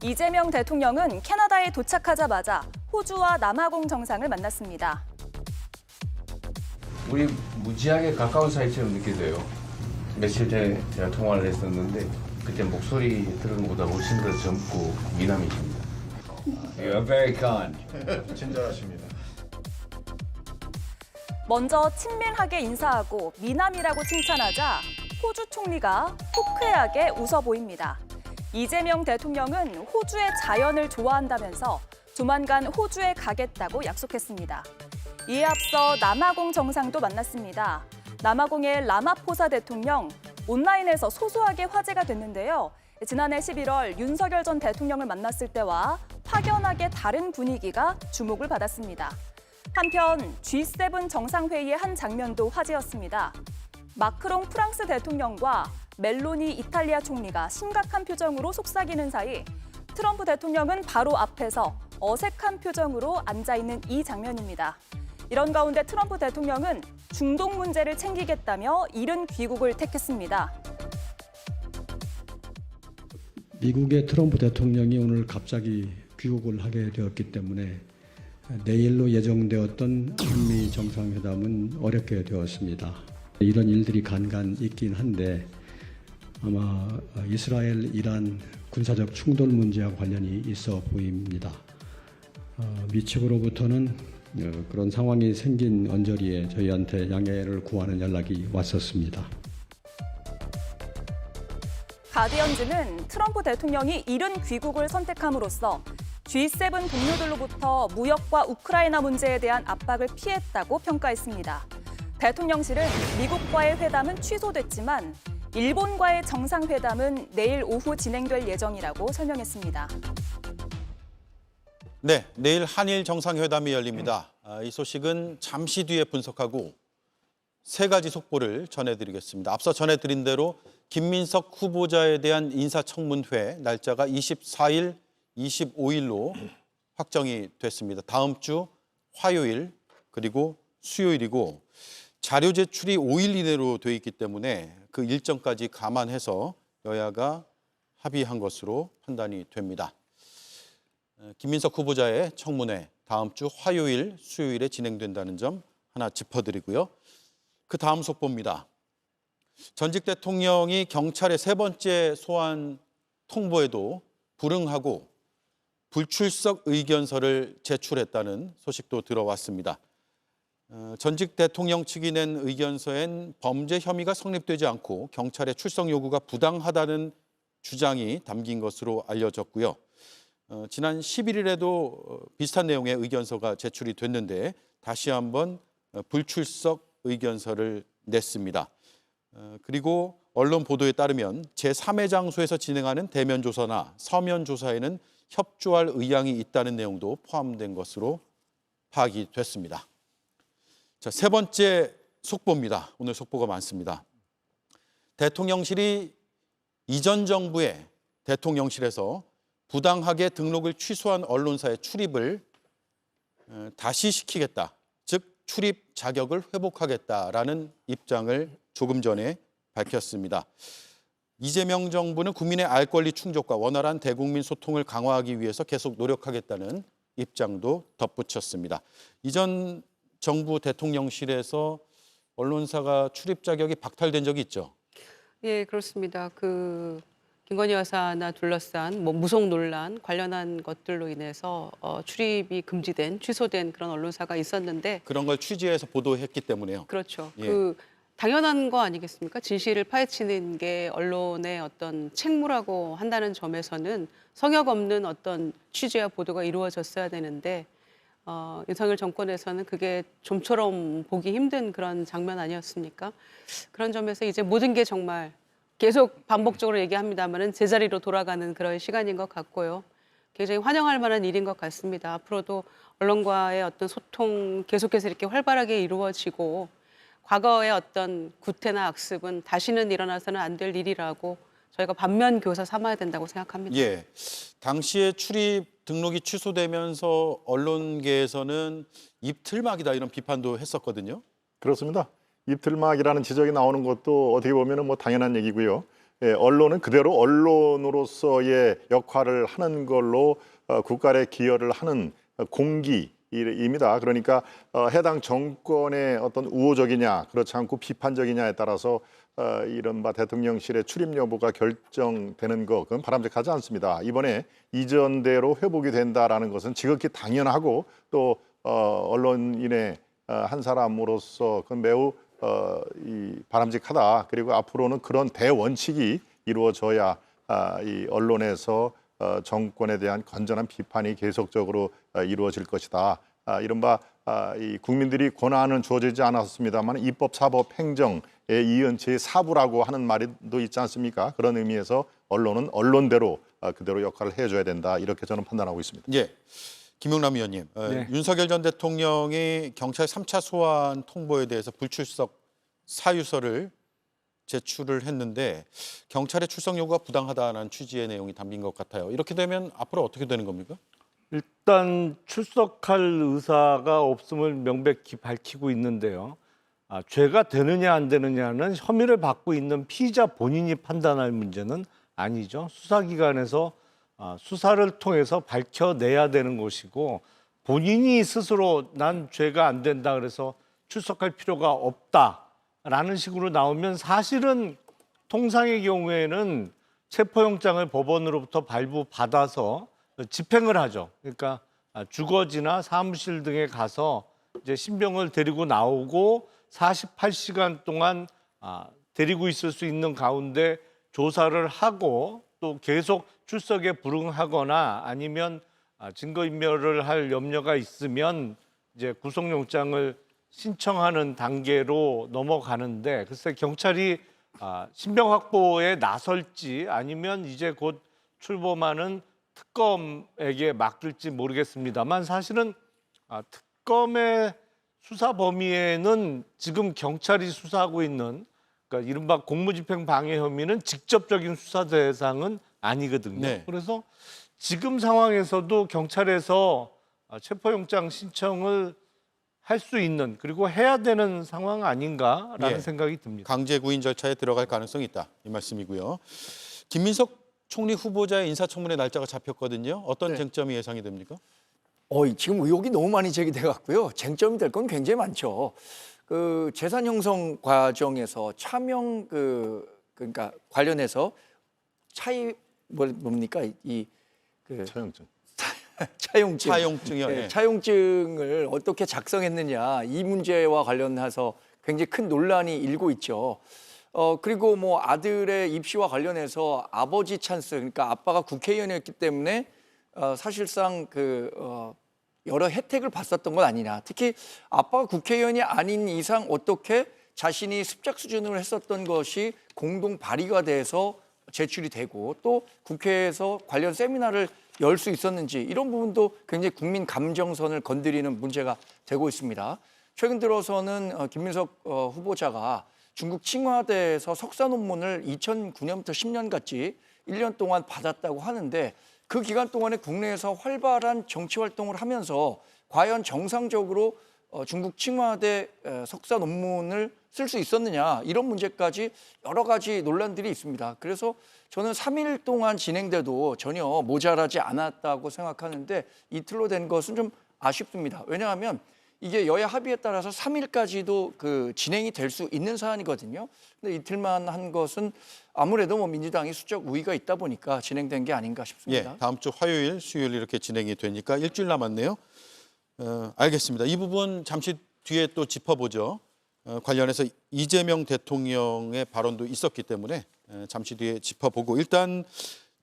이재명 대통령은 캐나다에 도착하자마자 호주와 남아공 정상을 만났습니다. 우리 무지하게 가까운 사이처럼 느껴져요. 며칠 전에 제가 통화를 했었는데 그때 목소리 들은 것보다 훨씬 더 젊고 미남이십니다. You are very kind. 친절하십니다. 먼저 친밀하게 인사하고 미남이라고 칭찬하자 호주 총리가 호쾌하게 웃어 보입니다. 이재명 대통령은 호주의 자연을 좋아한다면서 조만간 호주에 가겠다고 약속했습니다. 이에 앞서 남아공 정상도 만났습니다. 남아공의 라마포사 대통령, 온라인에서 소소하게 화제가 됐는데요. 지난해 11월 윤석열 전 대통령을 만났을 때와 확연하게 다른 분위기가 주목을 받았습니다. 한편 G7 정상회의의 한 장면도 화제였습니다. 마크롱 프랑스 대통령과 멜로니 이탈리아 총리가 심각한 표정으로 속삭이는 사이 트럼프 대통령은 바로 앞에서 어색한 표정으로 앉아있는 이 장면입니다. 이런 가운데 트럼프 대통령은 중동 문제를 챙기겠다며 이른 귀국을 택했습니다. 미국의 트럼프 대통령이 오늘 갑자기 귀국을 하게 되었기 때문에 내일로 예정되었던 한미 정상회담은 어렵게 되었습니다. 이런 일들이 간간 있긴 한데 아마 이스라엘, 이란 군사적 충돌 문제와 관련이 있어 보입니다. 미 측으로부터는 그런 상황이 생긴 언저리에 저희한테 양해를 구하는 연락이 왔었습니다. 가디언즈는 트럼프 대통령이 이른 귀국을 선택함으로써 G7 동료들로부터 무역과 우크라이나 문제에 대한 압박을 피했다고 평가했습니다. 대통령실은 미국과의 회담은 취소됐지만 일본과의 정상회담은 내일 오후 진행될 예정이라고 설명했습니다. 네, 내일 한일 정상회담이 열립니다. 이 소식은 잠시 뒤에 분석하고 세 가지 속보를 전해드리겠습니다. 앞서 전해드린 대로 김민석 후보자에 대한 인사청문회 날짜가 24일, 25일로 확정이 됐습니다. 다음 주 화요일 그리고 수요일이고 자료 제출이 5일 이내로 돼 있기 때문에 그 일정까지 감안해서 여야가 합의한 것으로 판단이 됩니다. 김민석 후보자의 청문회 다음 주 화요일, 수요일에 진행된다는 점 하나 짚어드리고요. 그 다음 속보입니다. 전직 대통령이 경찰의 세 번째 소환 통보에도 불응하고 불출석 의견서를 제출했다는 소식도 들어왔습니다. 전직 대통령 측이 낸 의견서엔 범죄 혐의가 성립되지 않고 경찰의 출석 요구가 부당하다는 주장이 담긴 것으로 알려졌고요. 지난 11일에도 비슷한 내용의 의견서가 제출이 됐는데 다시 한번 불출석 의견서를 냈습니다. 그리고 언론 보도에 따르면 제3의 장소에서 진행하는 대면 조사나 서면 조사에는 협조할 의향이 있다는 내용도 포함된 것으로 파악이 됐습니다. 자, 세 번째 속보입니다. 오늘 속보가 많습니다. 대통령실이 이전 정부의 대통령실에서 부당하게 등록을 취소한 언론사의 출입을 다시 시키겠다. 즉 출입 자격을 회복하겠다라는 입장을 조금 전에 밝혔습니다. 이재명 정부는 국민의 알 권리 충족과 원활한 대국민 소통을 강화하기 위해서 계속 노력하겠다는 입장도 덧붙였습니다. 이전 정부 대통령실에서 언론사가 출입 자격이 박탈된 적이 있죠? 예, 그렇습니다. 김건희 여사나 둘러싼 무속 논란 관련한 것들로 인해서 출입이 금지된, 취소된 그런 언론사가 있었는데 그런 걸 취재해서 보도했기 때문에요. 그렇죠. 예. 당연한 거 아니겠습니까? 진실을 파헤치는 게 언론의 어떤 책무라고 한다는 점에서는 성역 없는 어떤 취재와 보도가 이루어졌어야 되는데 윤석열 정권에서는 그게 좀처럼 보기 힘든 그런 장면 아니었습니까? 그런 점에서 이제 모든 게 정말 계속 반복적으로 얘기합니다만은 제자리로 돌아가는 그런 시간인 것 같고요. 굉장히 환영할 만한 일인 것 같습니다. 앞으로도 언론과의 어떤 소통 계속해서 이렇게 활발하게 이루어지고 과거의 어떤 구태나 악습은 다시는 일어나서는 안 될 일이라고 저희가 반면 교사 삼아야 된다고 생각합니다. 예, 당시에 출입 등록이 취소되면서 언론계에서는 입틀막이다 이런 비판도 했었거든요. 그렇습니다. 입틀막이라는 지적이 나오는 것도 어떻게 보면 뭐 당연한 얘기고요. 언론은 그대로 언론으로서의 역할을 하는 걸로 국가에 기여를 하는 공기입니다. 그러니까 해당 정권의 어떤 우호적이냐 그렇지 않고 비판적이냐에 따라서 이른바 대통령실의 출입 여부가 결정되는 것, 그건 바람직하지 않습니다. 이번에 이전대로 회복이 된다라는 것은 지극히 당연하고 또 언론인의 한 사람으로서 그건 매우 바람직하다. 그리고 앞으로는 그런 대원칙이 이루어져야 이 언론에서 정권에 대한 건전한 비판이 계속적으로 이루어질 것이다. 이른바 이 국민들이 권한은 주어지지 않았습니다만 입법, 사법, 행정에 이은 제4부라고 하는 말도 있지 않습니까? 그런 의미에서 언론은 언론대로 그대로 역할을 해줘야 된다. 이렇게 저는 판단하고 있습니다. 예. 김용남 의원님, 네. 윤석열 전 대통령이 경찰 3차 소환 통보에 대해서 불출석 사유서를 제출을 했는데 경찰의 출석 요구가 부당하다는 취지의 내용이 담긴 것 같아요. 이렇게 되면 앞으로 어떻게 되는 겁니까? 일단 출석할 의사가 없음을 명백히 밝히고 있는데요. 죄가 되느냐 안 되느냐는 혐의를 받고 있는 피의자 본인이 판단할 문제는 아니죠. 수사기관에서 수사를 통해서 밝혀내야 되는 것이고 본인이 스스로 난 죄가 안 된다 그래서 출석할 필요가 없다라는 식으로 나오면 사실은 통상의 경우에는 체포영장을 법원으로부터 발부받아서 집행을 하죠. 그러니까 주거지나 사무실 등에 가서 이제 신병을 데리고 나오고 48시간 동안 데리고 있을 수 있는 가운데 조사를 하고 또 계속 출석에 불응하거나 아니면 증거인멸을 할 염려가 있으면 이제 구속영장을 신청하는 단계로 넘어가는데 글쎄 경찰이 신병 확보에 나설지 아니면 이제 곧 출범하는 특검에게 맡길지 모르겠습니다만 사실은 특검의 수사 범위에는 지금 경찰이 수사하고 있는 그러니까 이른바 공무집행 방해 혐의는 직접적인 수사 대상은 아니거든요. 네. 그래서 지금 상황에서도 경찰에서 체포영장 신청을 할 수 있는 그리고 해야 되는 상황 아닌가라는 예. 생각이 듭니다. 강제 구인 절차에 들어갈 가능성이 있다. 이 말씀이고요. 김민석 총리 후보자의 인사청문회 날짜가 잡혔거든요. 어떤 쟁점이 예상이 됩니까? 지금 의혹이 너무 많이 제기돼 갖고요. 쟁점이 될 건 굉장히 많죠. 그 재산 형성 과정에서 차명 그러니까 관련해서 뭡니까 차용증. 차용증. 차용증이요. 네, 예. 차용증을 어떻게 작성했느냐 이 문제와 관련해서 굉장히 큰 논란이 일고 있죠. 그리고 뭐 아들의 입시와 관련해서 아버지 찬스, 그러니까 아빠가 국회의원이었기 때문에 사실상 여러 혜택을 봤었던 건 아니냐. 특히 아빠가 국회의원이 아닌 이상 어떻게 자신이 습작 수준으로 했었던 것이 공동 발의가 돼서 제출이 되고 또 국회에서 관련 세미나를 열 수 있었는지 이런 부분도 굉장히 국민 감정선을 건드리는 문제가 되고 있습니다. 최근 들어서는 김민석 후보자가 중국 칭화대에서 석사 논문을 2009년부터 10년까지 1년 동안 받았다고 하는데 그 기간 동안에 국내에서 활발한 정치 활동을 하면서 과연 정상적으로 중국 칭화대 석사 논문을 쓸 수 있었느냐 이런 문제까지 여러 가지 논란들이 있습니다. 그래서 저는 3일 동안 진행돼도 전혀 모자라지 않았다고 생각하는데 이틀로 된 것은 좀 아쉽습니다. 왜냐하면 이게 여야 합의에 따라서 3일까지도 그 진행이 될 수 있는 사안이거든요. 근데 이틀만 한 것은 아무래도 뭐 민주당이 수적 우위가 있다 보니까 진행된 게 아닌가 싶습니다. 예, 다음 주 화요일, 수요일 이렇게 진행이 되니까 일주일 남았네요. 알겠습니다. 이 부분 잠시 뒤에 또 짚어보죠. 관련해서 이재명 대통령의 발언도 있었기 때문에 잠시 뒤에 짚어보고 일단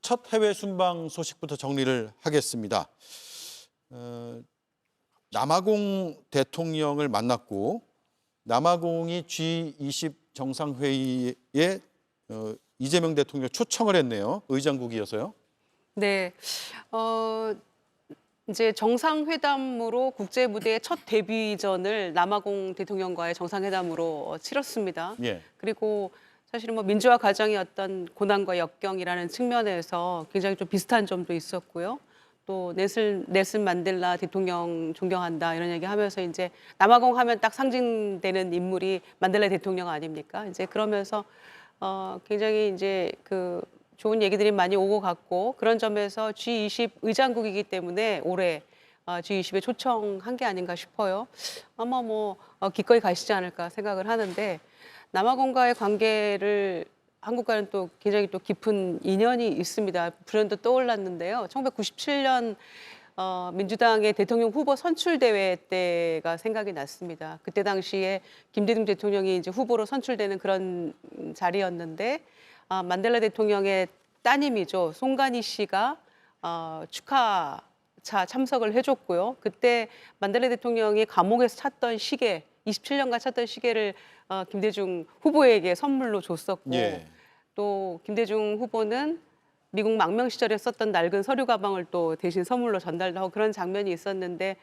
첫 해외 순방 소식부터 정리를 하겠습니다. 남아공 대통령을 만났고 남아공이 G20 정상회의에 이재명 대통령 초청을 했네요. 의장국이어서요. 네. 이제 정상회담으로 국제 무대의 첫 데뷔전을 남아공 대통령과의 정상회담으로 치렀습니다. 예. 그리고 사실은 뭐 민주화 과정의 어떤 고난과 역경이라는 측면에서 굉장히 좀 비슷한 점도 있었고요. 또 넬슨 만델라 대통령 존경한다 이런 얘기하면서 이제 남아공 하면 딱 상징되는 인물이 만델라 대통령 아닙니까? 이제 그러면서 굉장히 이제 그 좋은 얘기들이 많이 오고 갔고 그런 점에서 G20 의장국이기 때문에 올해 G20에 초청한 게 아닌가 싶어요. 아마 뭐 기꺼이 가시지 않을까 생각을 하는데 남아공과의 관계를 한국과는 또 굉장히 또 깊은 인연이 있습니다. 불현듯 떠올랐는데요. 1997년 민주당의 대통령 후보 선출 대회 때가 생각이 났습니다. 그때 당시에 김대중 대통령이 이제 후보로 선출되는 그런 자리였는데 만델라 대통령의 따님이죠. 송가니 씨가 축하차 참석을 해줬고요. 그때 만델라 대통령이 감옥에서 찾던 시계, 27년간 찾던 시계를 김대중 후보에게 선물로 줬었고 예. 또 김대중 후보는 미국 망명 시절에 썼던 낡은 서류 가방을 또 대신 선물로 전달도 하고 그런 장면이 있었는데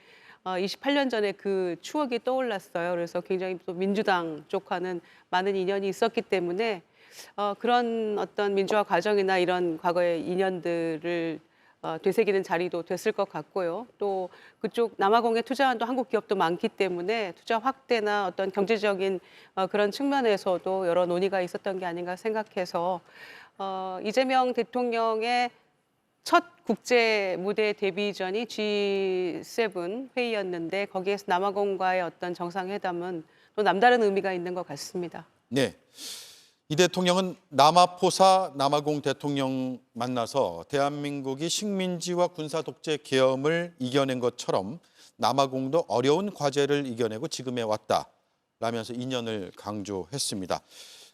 28년 전에 그 추억이 떠올랐어요. 그래서 굉장히 또 민주당 쪽과는 많은 인연이 있었기 때문에 그런 어떤 민주화 과정이나 이런 과거의 인연들을 되새기는 자리도 됐을 것 같고요. 또 그쪽 남아공에 투자한 또 한국 기업도 많기 때문에 투자 확대나 어떤 경제적인 그런 측면에서도 여러 논의가 있었던 게 아닌가 생각해서 이재명 대통령의 첫 국제 무대 데뷔전이 G7 회의였는데 거기에서 남아공과의 어떤 정상회담은 또 남다른 의미가 있는 것 같습니다. 네. 이 대통령은 남아포사 남아공 대통령 만나서 대한민국이 식민지와 군사 독재 계엄을 이겨낸 것처럼 남아공도 어려운 과제를 이겨내고 지금에 왔다 라면서 인연을 강조했습니다.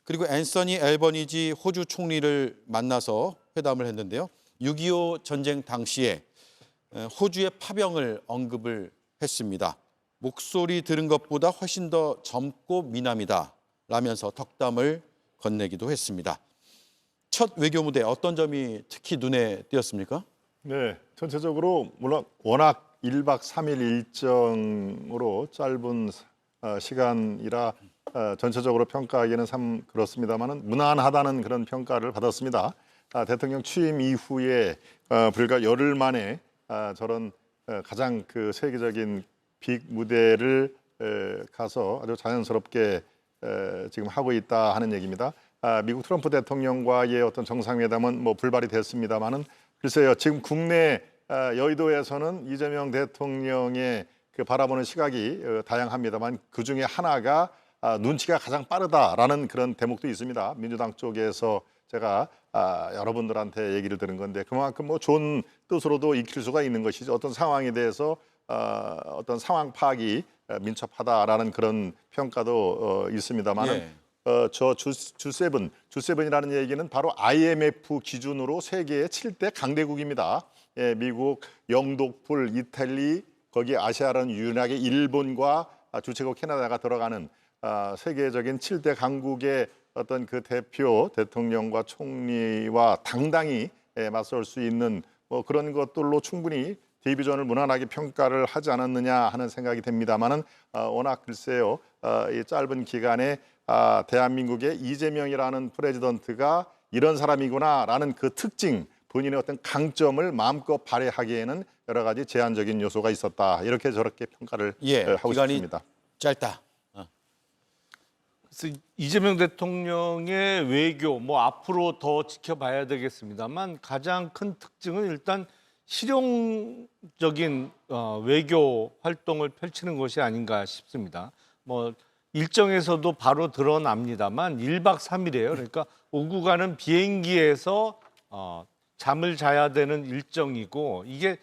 그리고 앤서니 앨버니지 호주 총리를 만나서 회담을 했는데요. 6.25 전쟁 당시에 호주의 파병을 언급을 했습니다. 목소리 들은 것보다 훨씬 더 젊고 미남이다 라면서 덕담을 건네기도 했습니다. 첫 외교 무대 어떤 점이 특히 눈에 띄었습니까? 네, 전체적으로 물론 워낙 1박 3일 일정으로 짧은 시간이라 전체적으로 평가하기에는 참 그렇습니다만은 무난하다는 그런 평가를 받았습니다. 대통령 취임 이후에 불과 열흘 만에 저런 가장 그 세계적인 빅 무대를 가서 아주 자연스럽게 지금 하고 있다 하는 얘기입니다. 미국 트럼프 대통령과의 어떤 정상회담은 뭐 불발이 됐습니다만은 글쎄요, 지금 국내 여의도에서는 이재명 대통령의 그 바라보는 시각이 다양합니다만 그 중에 하나가 눈치가 가장 빠르다라는 그런 대목도 있습니다. 민주당 쪽에서 제가 여러분들한테 얘기를 들은 건데 그만큼 뭐 좋은 뜻으로도 익힐 수가 있는 것이죠. 어떤 상황에 대해서 어떤 상황 파악이 민첩하다라는 그런 평가도 있습니다만은 예. 저 G7이라는 얘기는 바로 IMF 기준으로 세계의 7대 강대국입니다. 예, 미국, 영독풀, 이탈리, 거기 아시아라는 유일하게 일본과 주체국 캐나다가 들어가는 세계적인 7대 강국의 어떤 그 대표 대통령과 총리와 당당히 맞설 수 있는 뭐 그런 것들로 충분히 데뷔전을 무난하게 평가를 하지 않았느냐 하는 생각이 듭니다만은 워낙 글쎄요 이 짧은 기간에 대한민국의 이재명이라는 프레지던트가 이런 사람이구나라는 그 특징 본인의 어떤 강점을 마음껏 발휘하기에는 여러 가지 제한적인 요소가 있었다 이렇게 저렇게 평가를 하고 기간이 싶습니다. 짧다. 그래서 이재명 대통령의 외교 뭐 앞으로 더 지켜봐야 되겠습니다만 가장 큰 특징은 일단 실용적인 외교 활동을 펼치는 것이 아닌가 싶습니다. 뭐 일정에서도 바로 드러납니다만 1박 3일이에요. 그러니까 오고 가는 비행기에서 잠을 자야 되는 일정이고 이게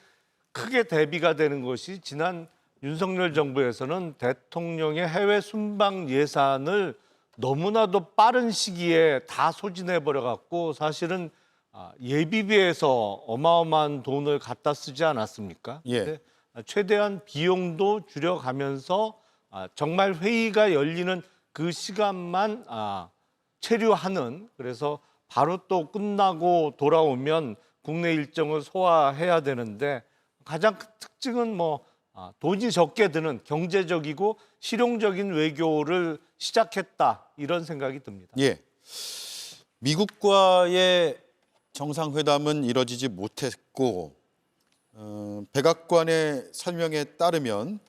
크게 대비가 되는 것이 지난 윤석열 정부에서는 대통령의 해외 순방 예산을 너무나도 빠른 시기에 다 소진해 버려 갖고 사실은 예비비에서 어마어마한 돈을 갖다 쓰지 않았습니까? 예. 근데 최대한 비용도 줄여가면서 정말 회의가 열리는 그 시간만 체류하는 그래서 바로 또 끝나고 돌아오면 국내 일정을 소화해야 되는데 가장 큰 특징은 뭐 돈이 적게 드는 경제적이고 실용적인 외교를 시작했다 이런 생각이 듭니다. 예. 미국과의 정상회담은 이뤄지지 못했고 백악관의 설명에 따르면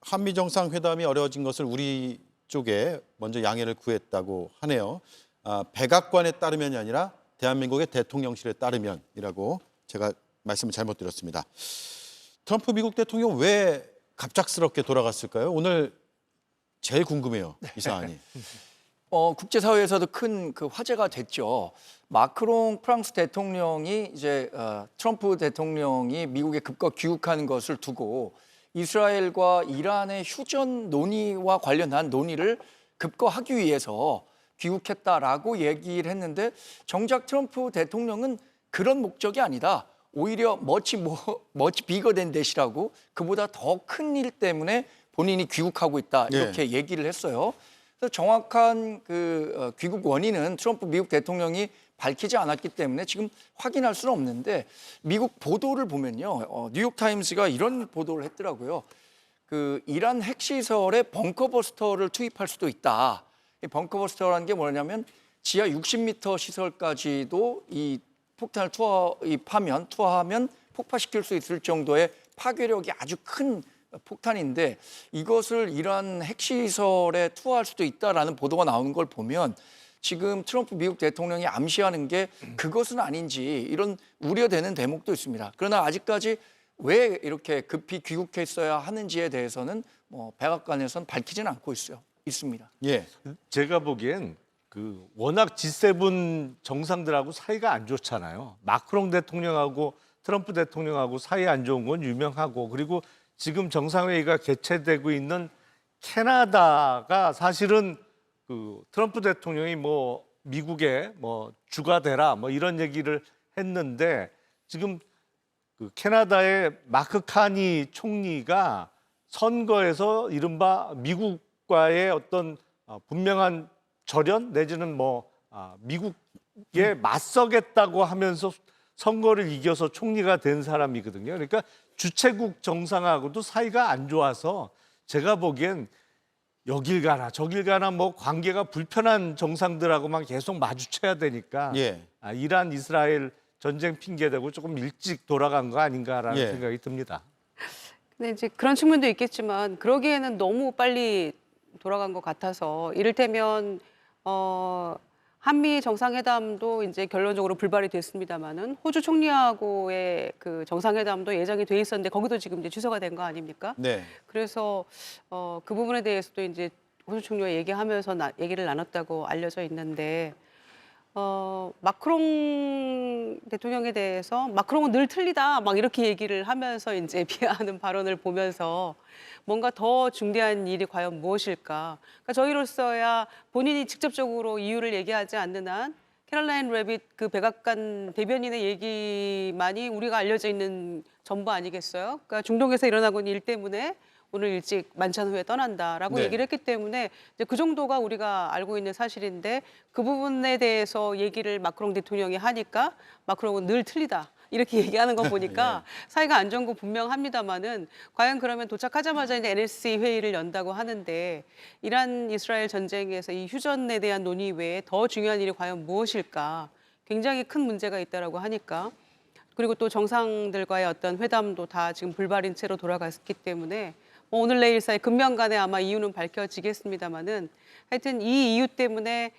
한미 정상회담이 어려워진 것을 우리 쪽에 먼저 양해를 구했다고 하네요. 백악관에 따르면이 아니라 대한민국의 대통령실에 따르면이라고 제가 말씀을 잘못 드렸습니다. 트럼프 미국 대통령 왜 갑작스럽게 돌아갔을까요? 오늘 제일 궁금해요, 이 사안이. 국제사회에서도 큰 그 화제가 됐죠. 마크롱 프랑스 대통령이 이제 트럼프 대통령이 미국에 급거 귀국하는 것을 두고 이스라엘과 이란의 휴전 논의와 관련한 논의를 급거하기 위해서 귀국했다라고 얘기를 했는데 정작 트럼프 대통령은 그런 목적이 아니다. 오히려 머치 비거 된 대시라고 그보다 더 큰 일 때문에 본인이 귀국하고 있다 이렇게 얘기를 했어요. 그래서 정확한 그 귀국 원인은 트럼프 미국 대통령이 밝히지 않았기 때문에 지금 확인할 수는 없는데 미국 보도를 보면요, 뉴욕타임스가 이런 보도를 했더라고요. 그 이란 핵시설에 벙커버스터를 투입할 수도 있다. 이 벙커버스터라는 게 뭐냐면 지하 60m 시설까지도 이 폭탄을 투하하면 폭파시킬 수 있을 정도의 파괴력이 아주 큰 폭탄인데 이것을 이란 핵시설에 투하할 수도 있다라는 보도가 나오는 걸 보면 지금 트럼프 미국 대통령이 암시하는 게 그것은 아닌지 이런 우려되는 대목도 있습니다. 그러나 아직까지 왜 이렇게 급히 귀국했어야 하는지에 대해서는 백악관에서는 밝히지는 않고 있습니다. 예. 제가 보기엔 그 워낙 G7 정상들하고 사이가 안 좋잖아요. 마크롱 대통령하고 트럼프 대통령하고 사이 안 좋은 건 유명하고 그리고 지금 정상회의가 개최되고 있는 캐나다가 사실은 그 트럼프 대통령이 뭐 미국에 뭐 주가 되라 뭐 이런 얘기를 했는데 지금 그 캐나다의 마크 카니 총리가 선거에서 이른바 미국과의 어떤 분명한 절연 내지는 미국에 맞서겠다고 하면서 선거를 이겨서 총리가 된 사람이거든요. 그러니까 주최국 정상하고도 사이가 안 좋아서 제가 보기엔 여길 가나 저길 가나 관계가 불편한 정상들하고만 계속 마주쳐야 되니까 이란 이스라엘 전쟁 핑계대고 조금 일찍 돌아간 거 아닌가라는 생각이 듭니다. 근데 이제 그런 측면도 있겠지만 그러기에는 너무 빨리 돌아간 것 같아서 이를테면 한미 정상회담도 이제 결론적으로 불발이 됐습니다만은 호주 총리하고의 그 정상회담도 예정이 돼 있었는데 거기도 지금 이제 취소가 된 거 아닙니까? 네. 그래서 그 부분에 대해서도 이제 호주 총리와 얘기하면서 얘기를 나눴다고 알려져 있는데 마크롱 대통령에 대해서 마크롱은 늘 틀리다 막 이렇게 얘기를 하면서 이제 비하하는 발언을 보면서 뭔가 더 중대한 일이 과연 무엇일까? 그러니까 저희로서야 본인이 직접적으로 이유를 얘기하지 않는 한 캐럴라인 레빗 그 백악관 대변인의 얘기만이 우리가 알려져 있는 전부 아니겠어요? 그러니까 중동에서 일어나고 있는 일 때문에 오늘 일찍 만찬 후에 떠난다라고 얘기를 했기 때문에 이제 그 정도가 우리가 알고 있는 사실인데 그 부분에 대해서 얘기를 마크롱 대통령이 하니까 마크롱은 늘 틀리다. 이렇게 얘기하는 거 보니까 사이가 안 좋은 거 분명합니다만은 과연 그러면 도착하자마자 이제 NSC 회의를 연다고 하는데 이란 이스라엘 전쟁에서 이 휴전에 대한 논의 외에 더 중요한 일이 과연 무엇일까? 굉장히 큰 문제가 있다라고 하니까 그리고 또 정상들과의 어떤 회담도 다 지금 불발인 채로 돌아갔기 때문에 오늘 내일 사이 금명간에 아마 이유는 밝혀지겠습니다만은 하여튼 이 이유 때문에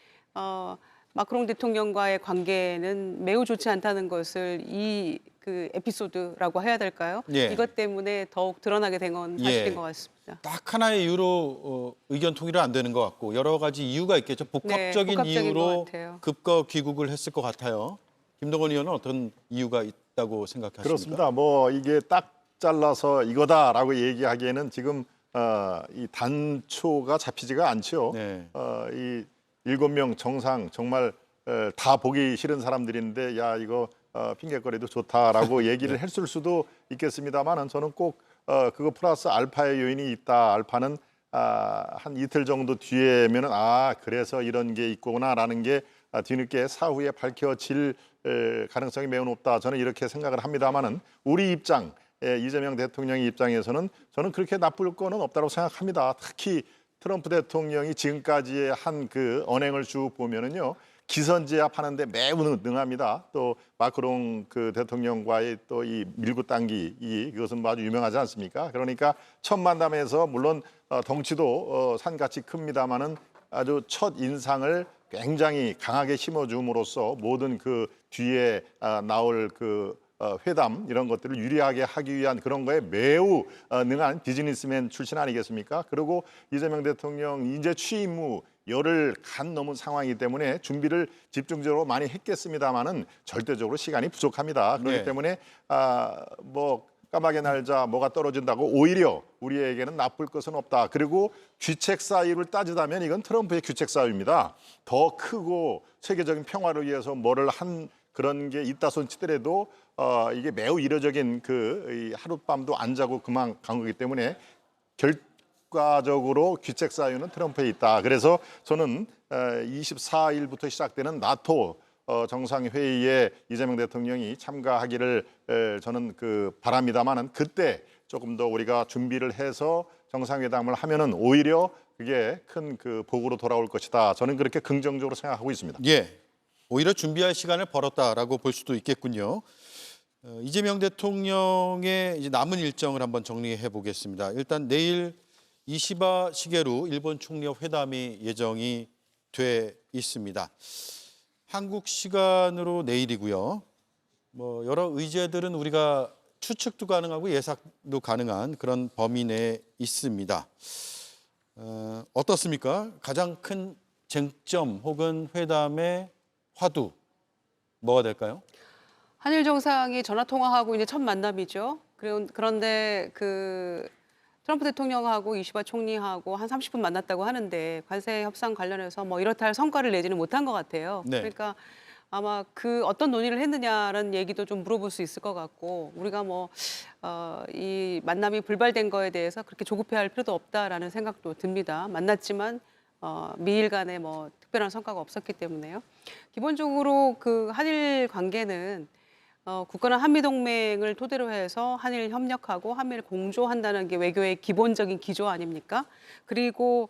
마크롱 대통령과의 관계는 매우 좋지 않다는 것을 이 그 에피소드라고 해야 될까요? 이것 때문에 더욱 드러나게 된 건 사실인 것 같습니다. 딱 하나의 이유로 의견 통일은 안 되는 것 같고 여러 가지 이유가 있겠죠. 복합적인 이유로 급거 귀국을 했을 것 같아요. 김동건 의원은 어떤 이유가 있다고 생각하십니까? 그렇습니다. 이게 딱 잘라서 이거다라고 얘기하기에는 지금 이 단초가 잡히지가 않죠. 이 7명 정상 정말 다 보기 싫은 사람들인데 야 이거 핑계거리도 좋다라고 얘기를 했을 수도 있겠습니다만은 저는 꼭 그거 플러스 알파의 요인이 있다. 알파는 한 이틀 정도 뒤에면은 그래서 이런 게 있구나라는 게 뒤늦게 사후에 밝혀질 가능성이 매우 높다. 저는 이렇게 생각을 합니다만은 우리 입장 이재명 대통령의 입장에서는 저는 그렇게 나쁠 거는 없다고 생각합니다. 특히 트럼프 대통령이 지금까지의 한 그 언행을 쭉 보면은요, 기선제압하는데 매우 능합니다. 또 마크롱 그 대통령과의 또 이 밀고 당기 이것은 아주 유명하지 않습니까? 그러니까 첫 만남에서 물론 덩치도 산같이 큽니다마는 아주 첫 인상을 굉장히 강하게 심어줌으로써 모든 그 뒤에 나올 그 회담 이런 것들을 유리하게 하기 위한 그런 거에 매우 능한 비즈니스맨 출신 아니겠습니까? 그리고 이재명 대통령 이제 취임 후 열흘 간 넘은 상황이기 때문에 준비를 집중적으로 많이 했겠습니다마는 절대적으로 시간이 부족합니다. 그렇기 네. 때문에 뭐 까마귀 날자 뭐가 떨어진다고 오히려 우리에게는 나쁠 것은 없다. 그리고 귀책 사유를 따지자면 이건 트럼프의 귀책 사유입니다. 더 크고 세계적인 평화를 위해서 뭐를 한 그런 게 있다 손치더라도 이게 매우 이례적인 그 하룻밤도 안 자고 그만 간 거기 때문에 결과적으로 귀책 사유는 트럼프에 있다. 그래서 저는 24일부터 시작되는 나토 정상회의에 이재명 대통령이 참가하기를 저는 바랍니다만은 그때 조금 더 우리가 준비를 해서 정상회담을 하면은 오히려 그게 큰 복으로 돌아올 것이다. 저는 그렇게 긍정적으로 생각하고 있습니다. 예, 오히려 준비할 시간을 벌었다라고 볼 수도 있겠군요. 이재명 대통령의 이제 남은 일정을 한번 정리해 보겠습니다. 일단 내일 이시바 시게루 일본 총리와 회담이 예정이 돼 있습니다. 한국 시간으로 내일이고요. 뭐 여러 의제들은 우리가 추측도 가능하고 예상도 가능한 그런 범위 내에 있습니다. 어떻습니까? 가장 큰 쟁점 혹은 회담의 화두 뭐가 될까요? 한일 정상이 전화 통화하고 이제 첫 만남이죠. 그런데 트럼프 대통령하고 이시바 총리하고 한 30분 만났다고 하는데 관세 협상 관련해서 뭐 이렇다 할 성과를 내지는 못한 것 같아요. 네. 그러니까 아마 어떤 논의를 했느냐라는 얘기도 좀 물어볼 수 있을 것 같고 우리가 이 만남이 불발된 거에 대해서 그렇게 조급해할 필요도 없다라는 생각도 듭니다. 만났지만 미일 간에 특별한 성과가 없었기 때문에요. 기본적으로 한일 관계는 굳건한 한미동맹을 토대로 해서 한일 협력하고 한미를 공조한다는 게 외교의 기본적인 기조 아닙니까? 그리고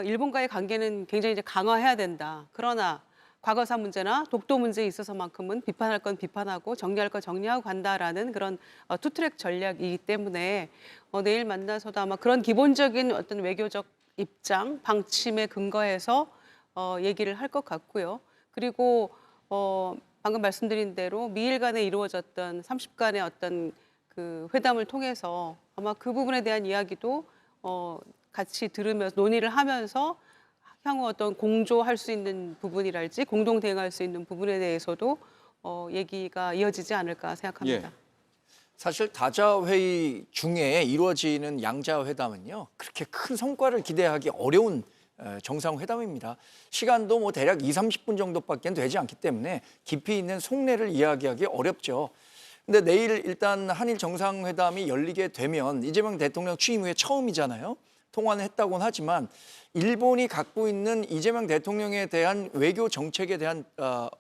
일본과의 관계는 굉장히 이제 강화해야 된다. 그러나 과거사 문제나 독도 문제에 있어서만큼은 비판할 건 비판하고 정리할 건 정리하고 간다라는 그런 투트랙 전략이기 때문에 내일 만나서도 아마 그런 기본적인 어떤 외교적 입장, 방침에 근거해서 얘기를 할 것 같고요. 그리고 방금 말씀드린 대로 미일 간에 이루어졌던 30간의 어떤 회담을 통해서 아마 그 부분에 대한 이야기도 같이 들으면서 논의를 하면서 향후 어떤 공조할 수 있는 부분이랄지 공동 대응할 수 있는 부분에 대해서도 얘기가 이어지지 않을까 생각합니다. 예. 사실 다자 회의 중에 이루어지는 양자 회담은요. 그렇게 큰 성과를 기대하기 어려운 정상회담입니다. 시간도 대략 20-30분 정도밖에 되지 않기 때문에 깊이 있는 속내를 이야기하기 어렵죠. 근데 내일 일단 한일 정상회담이 열리게 되면 이재명 대통령 취임 후에 처음이잖아요. 통화는 했다고는 하지만 일본이 갖고 있는 이재명 대통령에 대한 외교 정책에 대한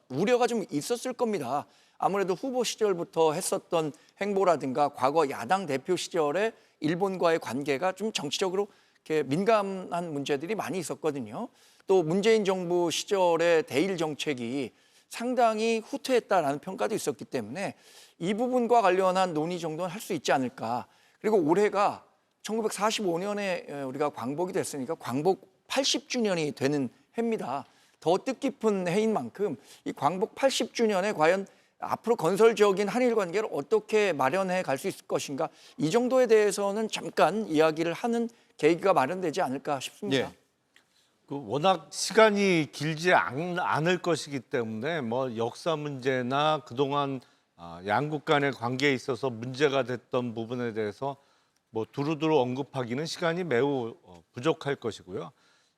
우려가 좀 있었을 겁니다. 아무래도 후보 시절부터 했었던 행보라든가 과거 야당 대표 시절에 일본과의 관계가 좀 정치적으로 이렇게 민감한 문제들이 많이 있었거든요. 또 문재인 정부 시절의 대일 정책이 상당히 후퇴했다라는 평가도 있었기 때문에 이 부분과 관련한 논의 정도는 할 수 있지 않을까. 그리고 올해가 1945년에 우리가 광복이 됐으니까 광복 80주년이 되는 해입니다. 더 뜻깊은 해인 만큼 이 광복 80주년에 과연 앞으로 건설적인 한일 관계를 어떻게 마련해 갈 수 있을 것인가. 이 정도에 대해서는 잠깐 이야기를 하는 계기가 마련되지 않을까 싶습니다. 예. 워낙 시간이 길지 않을 것이기 때문에 역사 문제나 그동안 양국 간의 관계에 있어서 문제가 됐던 부분에 대해서 두루두루 언급하기는 시간이 매우 부족할 것이고요.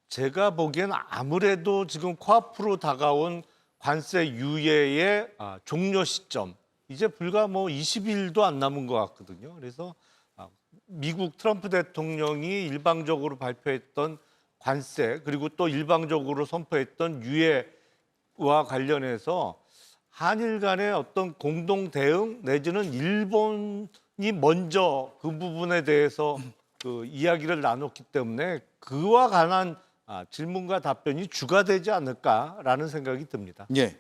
제가 보기엔 아무래도 지금 코앞으로 다가온 관세 유예의 종료 시점, 이제 불과 20일도 안 남은 것 같거든요. 그래서 미국 트럼프 대통령이 일방적으로 발표했던 관세 그리고 또 일방적으로 선포했던 유예와 관련해서 한일 간의 어떤 공동 대응 내지는 일본이 먼저 그 부분에 대해서 이야기를 나눴기 때문에 그와 관한 질문과 답변이 주가 되지 않을까라는 생각이 듭니다. 예.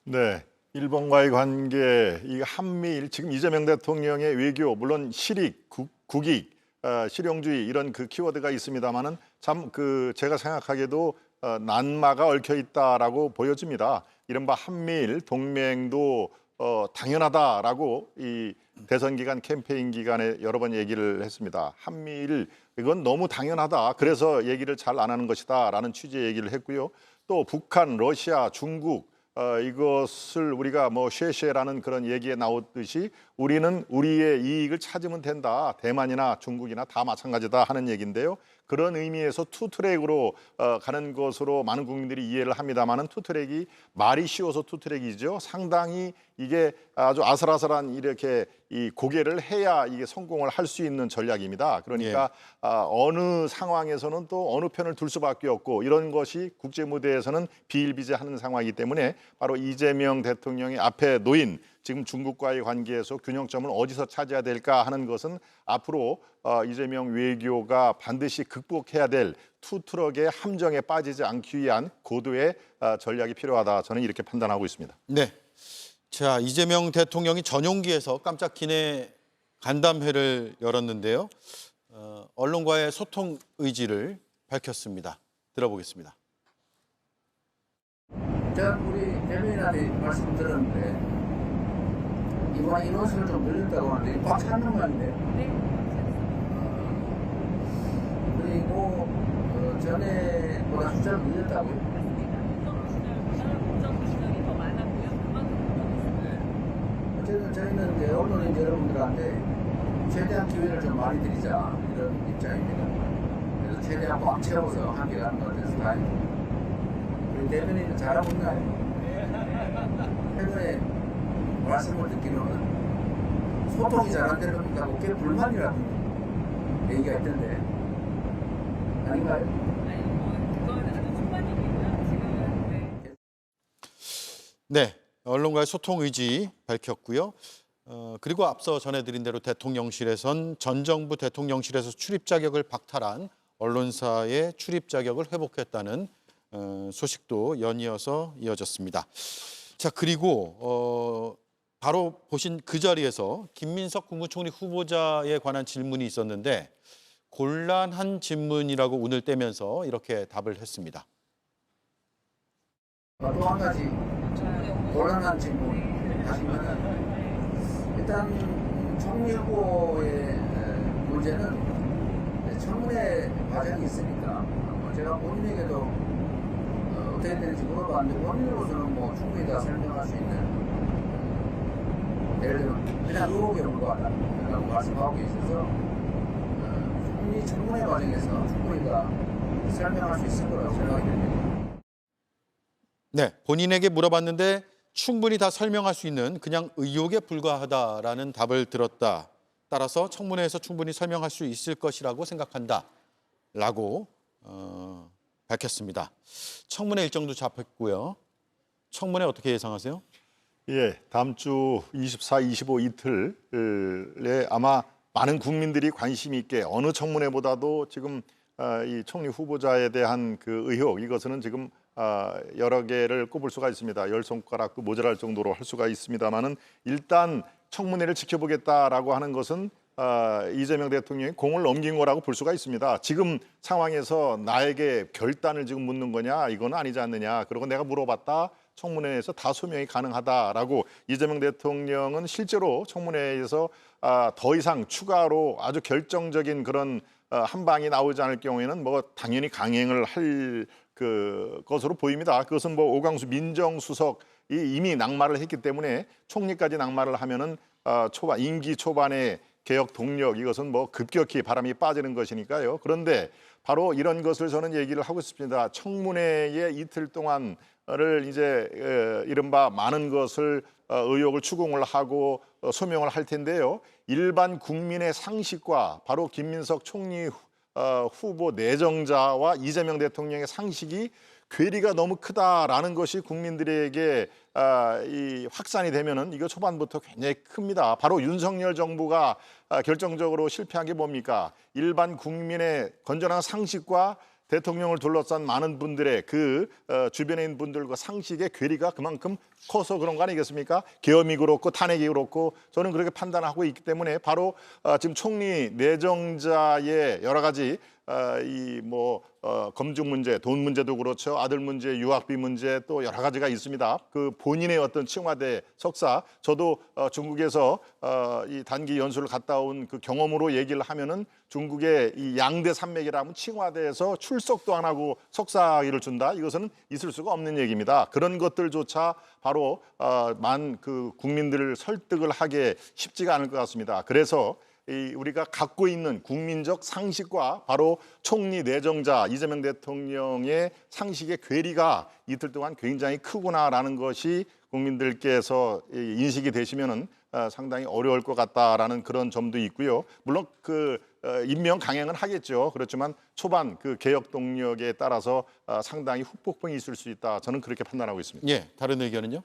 네. 일본과의 관계, 이 한미일 지금 이재명 대통령의 외교 물론 실익, 국익, 실용주의 이런 그 키워드가 있습니다만은 참 그 제가 생각하기에도 난마가 얽혀 있다라고 보여집니다. 이른바 한미일 동맹도 당연하다라고 이 대선 기간 캠페인 기간에 여러 번 얘기를 했습니다. 한미일 이건 너무 당연하다. 그래서 얘기를 잘 안 하는 것이다라는 취지의 얘기를 했고요. 또 북한, 러시아, 중국 이것을 우리가 뭐 쉐쉐라는 그런 얘기에 나오듯이 우리는 우리의 이익을 찾으면 된다. 대만이나 중국이나 다 마찬가지다 하는 얘기인데요. 그런 의미에서 투트랙으로 가는 것으로 많은 국민들이 이해를 합니다만은 투트랙이 말이 쉬워서 투트랙이죠. 상당히 이게 아주 아슬아슬한 이렇게 이 고개를 해야 이게 성공을 할 수 있는 전략입니다. 그러니까 어느 상황에서는 또 어느 편을 둘 수밖에 없고 이런 것이 국제 무대에서는 비일비재하는 상황이기 때문에 바로 이재명 대통령이 앞에 놓인 지금 중국과의 관계에서 균형점을 어디서 찾아야 될까 하는 것은 앞으로 이재명 외교가 반드시 극복해야 될 투트럭의 함정에 빠지지 않기 위한 고도의 전략이 필요하다. 저는 이렇게 판단하고 있습니다. 네. 자, 이재명 대통령이 전용기에서 깜짝 기내 간담회를 열었는데요. 언론과의 소통 의지를 밝혔습니다. 들어보겠습니다. 제가 우리 대변인한테 말씀 들었는데 이번에 인원수를 좀 늘렸다고 하는데 꽉 찼는 말인데. 네. 그리고 전에보다 숫자를 늘렸다고요? 어쨌든 저희는 이제 언론인 여러분들한테 최대한 기회를 좀 많이 드리자 이런 입장입니다. 그래서 최대한 꽉 채워서 함께 가는 것 같아서 다행입니다. 우리 대변인은 잘하고 있나요? 최근에 말씀을 듣기로는 소통이 잘 안 되는 겁니까? 꽤 불만이라는 얘기가 있던데 아닌가요? 네, 언론과의 소통 의지 밝혔고요. 그리고 앞서 전해드린 대로 대통령실에선 전 정부 대통령실에서 출입 자격을 박탈한 언론사의 출입 자격을 회복했다는 소식도 연이어서 이어졌습니다. 자, 그리고 바로 보신 그 자리에서 김민석 국무총리 후보자에 관한 질문이 있었는데 곤란한 질문이라고 운을 떼면서 이렇게 답을 했습니다. 또 한 가지 곤란한 질문 하시면은 일단 총리 후보의 문제는 청문회 과정이 있으니까 제가 본인에게도 어떻게 되는지 물어봤는데 본인으로서는 뭐 충분히 다 설명할 수 있는 예를 들면 그냥 의혹에 불과하다라고 말씀하고 계셔서 충분히 청문회 과정에서 충분히 다 설명할 수 있을 거라고 생각이 됩니다. 네, 본인에게 물어봤는데 충분히 다 설명할 수 있는 그냥 의혹에 불과하다라는 답을 들었다. 따라서 청문회에서 충분히 설명할 수 있을 것이라고 생각한다라고 밝혔습니다. 청문회 일정도 잡혔고요. 청문회 어떻게 예상하세요? 예, 다음 주 24, 25 이틀에 아마 많은 국민들이 관심 있게 어느 청문회보다도 지금 이 총리 후보자에 대한 그 의혹 이것은 지금 여러 개를 꼽을 수가 있습니다. 열 손가락도 모자랄 정도로 할 수가 있습니다만은 일단 청문회를 지켜보겠다라고 하는 것은 이재명 대통령이 공을 넘긴 거라고 볼 수가 있습니다. 지금 상황에서 나에게 결단을 지금 묻는 거냐 이건 아니지 않느냐. 그리고 내가 물어봤다 청문회에서 다 소명이 가능하다라고 이재명 대통령은 실제로 청문회에서 더 이상 추가로 아주 결정적인 그런 한 방이 나오지 않을 경우에는 뭐 당연히 강행을 할 그 것으로 보입니다. 그것은 뭐 오광수 민정수석이 이미 낙마를 했기 때문에 총리까지 낙마를 하면은 초반 임기 초반에 개혁 동력 이것은 뭐 급격히 바람이 빠지는 것이니까요. 그런데 바로 이런 것을 저는 얘기를 하고 싶습니다. 청문회의 이틀 동안을 이제 이른바 많은 것을 의혹을 추궁을 하고 소명을 할 텐데요. 일반 국민의 상식과 바로 김민석 총리 후보 내정자와 이재명 대통령의 상식이 괴리가 너무 크다라는 것이 국민들에게 이 확산이 되면은 이거 초반부터 굉장히 큽니다. 바로 윤석열 정부가 결정적으로 실패한 게 뭡니까? 일반 국민의 건전한 상식과 대통령을 둘러싼 많은 분들의 그 주변에 있는 분들과 상식의 괴리가 그만큼 커서 그런 거 아니겠습니까? 계엄이 그렇고 탄핵이 그렇고 저는 그렇게 판단하고 있기 때문에 바로 지금 총리 내정자의 여러 가지 검증 문제, 돈 문제도 그렇죠. 아들 문제, 유학비 문제 또 여러 가지가 있습니다. 그 본인의 어떤 칭화대 석사, 저도 중국에서 이 단기 연수를 갔다 온 그 경험으로 얘기를 하면은 중국의 이 양대 산맥이라면 칭화대에서 출석도 안 하고 석사학위를 준다. 이것은 있을 수가 없는 얘기입니다. 그런 것들조차 바로 그 국민들을 설득을 하기 쉽지가 않을 것 같습니다. 그래서 우리가 갖고 있는 국민적 상식과 바로 총리 내정자 이재명 대통령의 상식의 괴리가 이틀 동안 굉장히 크구나라는 것이 국민들께서 인식이 되시면은 상당히 어려울 것 같다라는 그런 점도 있고요. 물론 그 임명 강행은 하겠죠. 그렇지만 초반 그 개혁 동력에 따라서 상당히 후폭풍이 있을 수 있다. 저는 그렇게 판단하고 있습니다. 예, 다른 의견은요?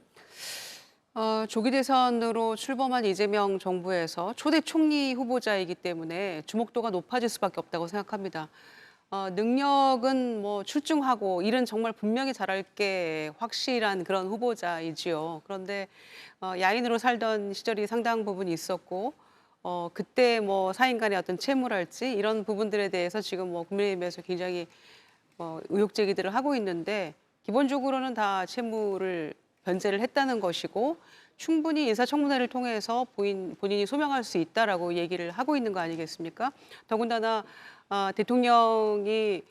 조기 대선으로 출범한 이재명 정부에서 초대 총리 후보자이기 때문에 주목도가 높아질 수밖에 없다고 생각합니다. 능력은 뭐 출중하고 일은 정말 분명히 잘할 게 확실한 그런 후보자이지요. 그런데 야인으로 살던 시절이 상당 부분 있었고 그때 뭐 사인 간의 어떤 채무랄지 이런 부분들에 대해서 지금 뭐 국민의힘에서 굉장히 의혹 제기들을 하고 있는데 기본적으로는 다 채무를 변제를 했다는 것이고 충분히 인사청문회를 통해서 본인이 소명할 수 있다라고 얘기를 하고 있는 거 아니겠습니까? 더군다나 대통령이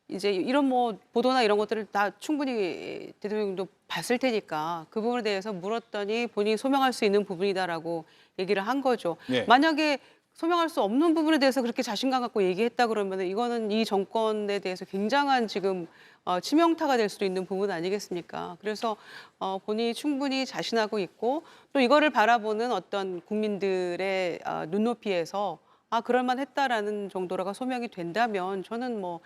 이제 이런 뭐 보도나 이런 것들을 다 충분히 대통령도 봤을 테니까 그 부분에 대해서 물었더니 본인이 소명할 수 있는 부분이다라고 얘기를 한 거죠. 네. 만약에 소명할 수 없는 부분에 대해서 그렇게 자신감 갖고 얘기했다 그러면 이거는 이 정권에 대해서 굉장한 지금 치명타가 될 수도 있는 부분 아니겠습니까? 그래서 본인이 충분히 자신하고 있고 또 이거를 바라보는 어떤 국민들의 눈높이에서 그럴만했다라는 정도로가 소명이 된다면 저는 뭐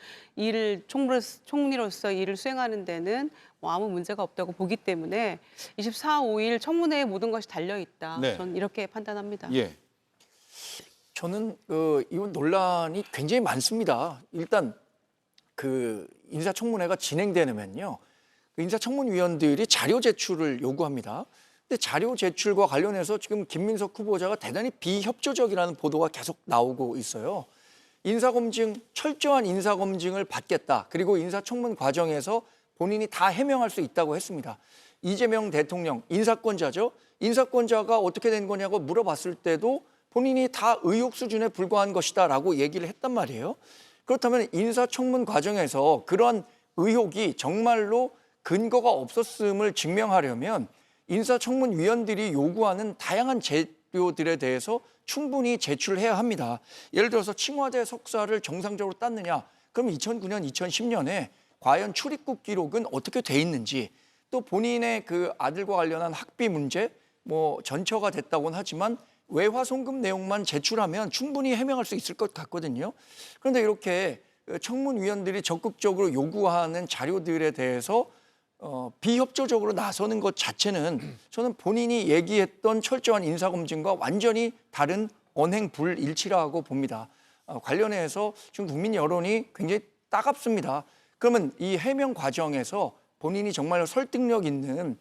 총리로서 일을 수행하는 데는 뭐 아무 문제가 없다고 보기 때문에 24, 5일 청문회에 모든 것이 달려 있다. 네. 저는 이렇게 판단합니다. 예. 저는 이번 논란이 굉장히 많습니다. 일단 그 인사청문회가 진행되면요, 그 인사청문위원들이 자료 제출을 요구합니다. 근데 자료 제출과 관련해서 지금 김민석 후보자가 대단히 비협조적이라는 보도가 계속 나오고 있어요. 철저한 인사검증을 받겠다. 그리고 인사청문 과정에서 본인이 다 해명할 수 있다고 했습니다. 이재명 대통령, 인사권자죠. 인사권자가 어떻게 된 거냐고 물어봤을 때도 본인이 다 의혹 수준에 불과한 것이다라고 얘기를 했단 말이에요. 그렇다면 인사청문 과정에서 그런 의혹이 정말로 근거가 없었음을 증명하려면 인사청문위원들이 요구하는 다양한 재료들에 대해서 충분히 제출해야 합니다. 예를 들어서 칭화대 석사를 정상적으로 땄느냐? 그럼 2009년, 2010년에 과연 출입국 기록은 어떻게 돼 있는지, 또 본인의 그 아들과 관련한 학비 문제, 뭐 전처가 됐다고는 하지만 외화 송금 내용만 제출하면 충분히 해명할 수 있을 것 같거든요. 그런데 이렇게 청문위원들이 적극적으로 요구하는 자료들에 대해서 비협조적으로 나서는 것 자체는 저는 본인이 얘기했던 철저한 인사검증과 완전히 다른 언행불일치라고 봅니다. 관련해서 지금 국민 여론이 굉장히 따갑습니다. 그러면 이 해명 과정에서 본인이 정말 설득력 있는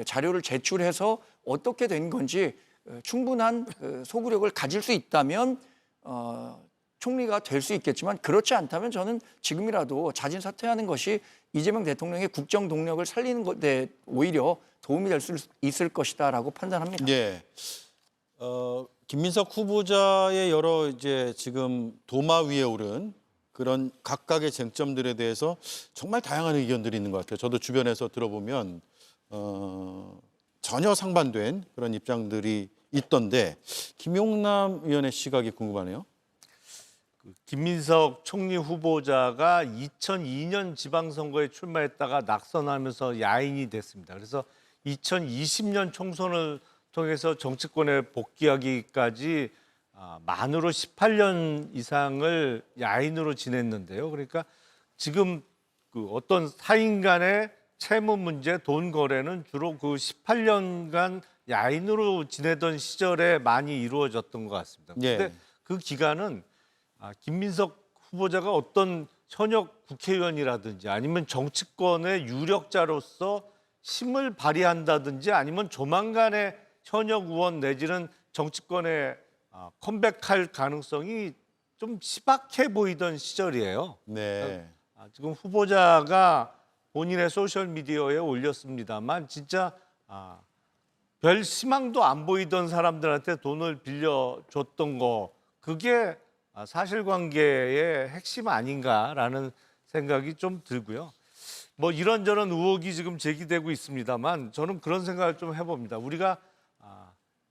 자료를 제출해서 어떻게 된 건지 충분한 소구력을 가질 수 있다면 총리가 될 수 있겠지만 그렇지 않다면 저는 지금이라도 자진 사퇴하는 것이 이재명 대통령의 국정 동력을 살리는 것에 오히려 도움이 될 수 있을 것이다라고 판단합니다. 예. 김민석 후보자의 여러 이제 지금 도마 위에 오른 그런 각각의 쟁점들에 대해서 정말 다양한 의견들이 있는 것 같아요. 저도 주변에서 들어보면 전혀 상반된 그런 입장들이 있던데 김용남 의원의 시각이 궁금하네요. 김민석 총리 후보자가 2002년 지방선거에 출마했다가 낙선하면서 야인이 됐습니다. 그래서 2020년 총선을 통해서 정치권에 복귀하기까지 만으로 18년 이상을 야인으로 지냈는데요. 그러니까 지금 그 어떤 사인 간의 채무 문제, 돈 거래는 주로 그 18년간 야인으로 지내던 시절에 많이 이루어졌던 것 같습니다. 그런데 예. 그 기간은 김민석 후보자가 어떤 현역 국회의원이라든지 아니면 정치권의 유력자로서 힘을 발휘한다든지 아니면 조만간에 현역 의원 내지는 정치권에 컴백할 가능성이 좀 희박해 보이던 시절이에요. 네. 지금 후보자가 본인의 소셜 미디어에 올렸습니다만 진짜 별 희망도 안 보이던 사람들한테 돈을 빌려줬던 거 그게 사실관계의 핵심 아닌가라는 생각이 좀 들고요. 뭐 이런저런 의혹이 지금 제기되고 있습니다만 저는 그런 생각을 좀 해봅니다. 우리가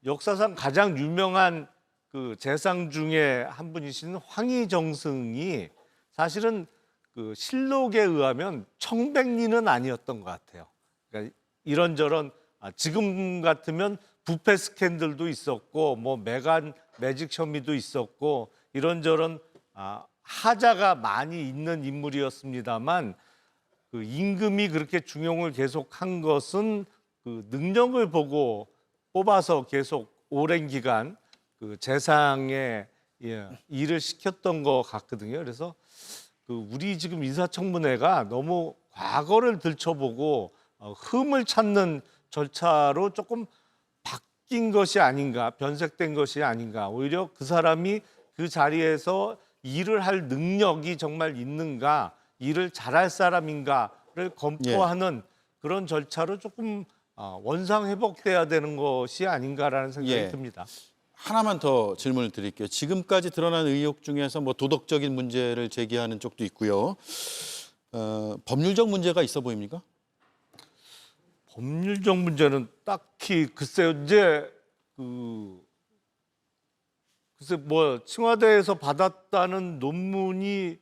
역사상 가장 유명한 그 재상 중에 한 분이신 황희정승이 사실은 그 실록에 의하면 청백리는 아니었던 것 같아요. 그러니까 이런저런 지금 같으면 부패 스캔들도 있었고 뭐 매간 매직 혐의도 있었고 이런저런 하자가 많이 있는 인물이었습니다만 그 임금이 그렇게 중용을 계속한 것은 그 능력을 보고 뽑아서 계속 오랜 기간 그 재상에 일을 시켰던 것 같거든요. 그래서 그 우리 지금 인사청문회가 너무 과거를 들춰보고 흠을 찾는 절차로 조금 바뀐 것이 아닌가, 변색된 것이 아닌가. 오히려 그 사람이 그 자리에서 일을 할 능력이 정말 있는가, 일을 잘할 사람인가를 검토하는 그런 절차로 조금 원상 회복돼야 되는 것이 아닌가라는 생각이 듭니다. 하나만 더 질문을 드릴게요. 지금까지 드러난 의혹 중에서 뭐 도덕적인 문제를 제기하는 쪽도 있고요. 법률적 문제가 있어 보입니까? 법률적 문제는 딱히 글쎄요. 이제 글쎄 뭐 청와대에서 받았다는 논문이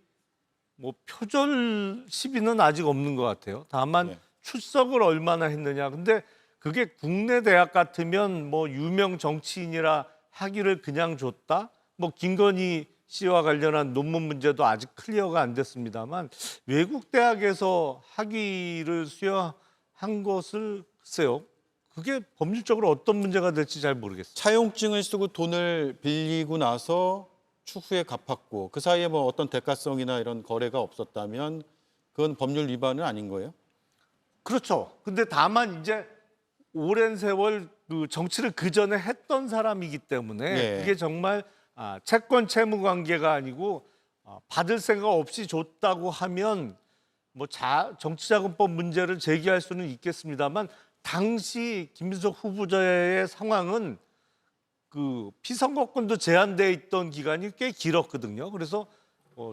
뭐 표절 시비는 아직 없는 것 같아요. 다만 출석을 얼마나 했느냐. 근데 그게 국내 대학 같으면 뭐 유명 정치인이라 학위를 그냥 줬다? 뭐 김건희 씨와 관련한 논문 문제도 아직 클리어가 안 됐습니다만 외국 대학에서 학위를 수여한 것을 글쎄요. 그게 법률적으로 어떤 문제가 될지 잘 모르겠어요. 차용증을 쓰고 돈을 빌리고 나서 추후에 갚았고 그 사이에 뭐 어떤 대가성이나 이런 거래가 없었다면 그건 법률 위반은 아닌 거예요? 그렇죠. 근데 다만 이제 오랜 세월 그 정치를 그 전에 했던 사람이기 때문에 그게 정말 채권 채무 관계가 아니고 받을 생각 없이 줬다고 하면 뭐 정치자금법 문제를 제기할 수는 있겠습니다만 당시 김민석 후보자의 상황은 그 피선거권도 제한돼 있던 기간이 꽤 길었거든요. 그래서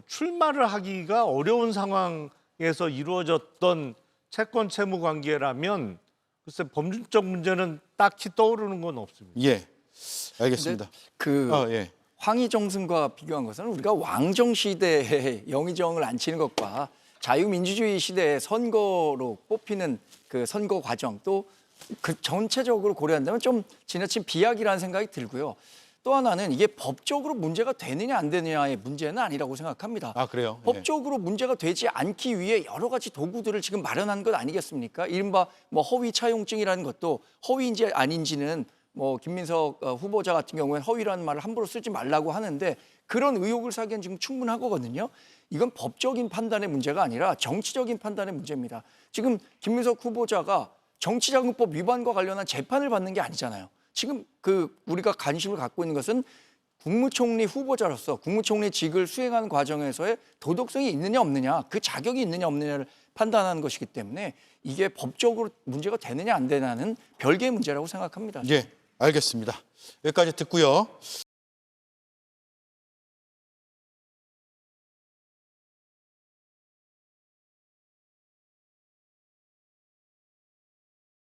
출마를 하기가 어려운 상황에서 이루어졌던 채권 채무 관계라면 글쎄 법률적 문제는 딱히 떠오르는 건 없습니다. 예, 알겠습니다. 황희정승과 비교한 것은 우리가 왕정 시대에 영의정을 안 치는 것과 자유민주주의 시대의 선거로 뽑히는 그 선거 과정 또 그 전체적으로 고려한다면 좀 지나친 비약이라는 생각이 들고요. 또 하나는 이게 법적으로 문제가 되느냐 안 되느냐의 문제는 아니라고 생각합니다. 그래요? 법적으로 문제가 되지 않기 위해 여러 가지 도구들을 지금 마련한 것 아니겠습니까? 이른바 뭐 허위 차용증이라는 것도 허위인지 아닌지는 뭐 김민석 후보자 같은 경우에 허위라는 말을 함부로 쓰지 말라고 하는데 그런 의혹을 사기엔 지금 충분하거든요. 이건 법적인 판단의 문제가 아니라 정치적인 판단의 문제입니다. 지금 김민석 후보자가 정치자금법 위반과 관련한 재판을 받는 게 아니잖아요. 지금 우리가 관심을 갖고 있는 것은 국무총리 후보자로서 국무총리직을 수행하는 과정에서의 도덕성이 있느냐 없느냐, 그 자격이 있느냐 없느냐를 판단하는 것이기 때문에 이게 법적으로 문제가 되느냐 안 되느냐는 별개의 문제라고 생각합니다. 예, 알겠습니다. 여기까지 듣고요.